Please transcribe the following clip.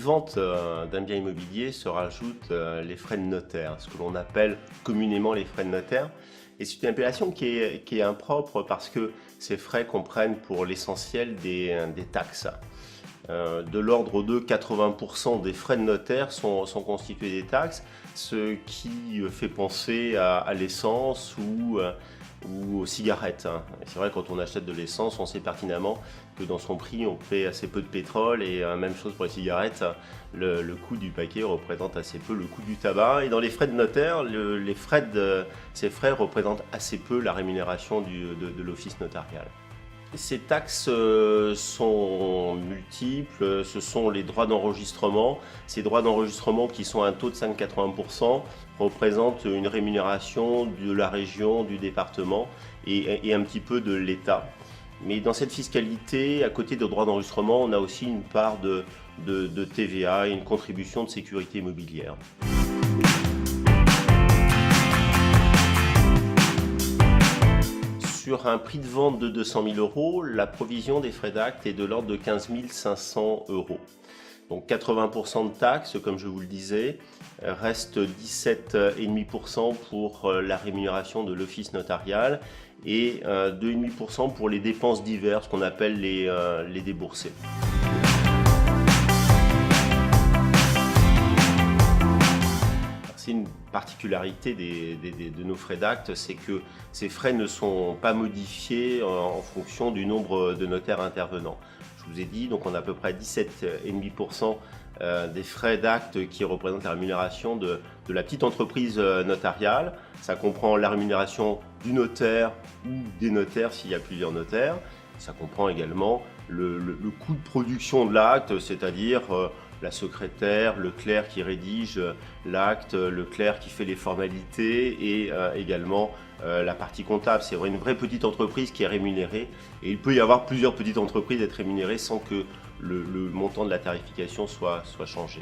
vente d'un bien immobilier se rajoutent les frais de notaire, ce que l'on appelle communément les frais de notaire. Et c'est une appellation qui est impropre parce que ces frais comprennent pour l'essentiel des taxes. De l'ordre de 80% des frais de notaire sont constitués des taxes, ce qui fait penser à l'essence ou aux cigarettes. C'est vrai, quand on achète de l'essence, on sait pertinemment que dans son prix, on paie assez peu de pétrole, et même chose pour les cigarettes, le coût du paquet représente assez peu le coût du tabac. Et dans les frais de notaire, ces frais représentent assez peu la rémunération de l'office notarial. Ces taxes sont multiples, ce sont les droits d'enregistrement. Ces droits d'enregistrement qui sont à un taux de 5,80% représentent une rémunération de la région, du département et un petit peu de l'État. Mais dans cette fiscalité, à côté des droits d'enregistrement, on a aussi une part de TVA et une contribution de sécurité immobilière. Sur un prix de vente de 200 000 €, la provision des frais d'acte est de l'ordre de 15 500 €. Donc 80% de taxes, comme je vous le disais, reste 17,5% pour la rémunération de l'office notarial et 2,5% pour les dépenses diverses, ce qu'on appelle les déboursés. C'est une particularité de nos frais d'acte, c'est que ces frais ne sont pas modifiés en fonction du nombre de notaires intervenants. Je vous ai dit, donc on a à peu près 17,5% des frais d'acte qui représentent la rémunération de la petite entreprise notariale. Ça comprend la rémunération du notaire ou des notaires s'il y a plusieurs notaires. Ça comprend également le coût de production de l'acte, c'est-à-dire la secrétaire, le clerc qui rédige l'acte, le clerc qui fait les formalités et également la partie comptable. C'est une vraie petite entreprise qui est rémunérée, et il peut y avoir plusieurs petites entreprises être rémunérées sans que le montant de la tarification soit changé.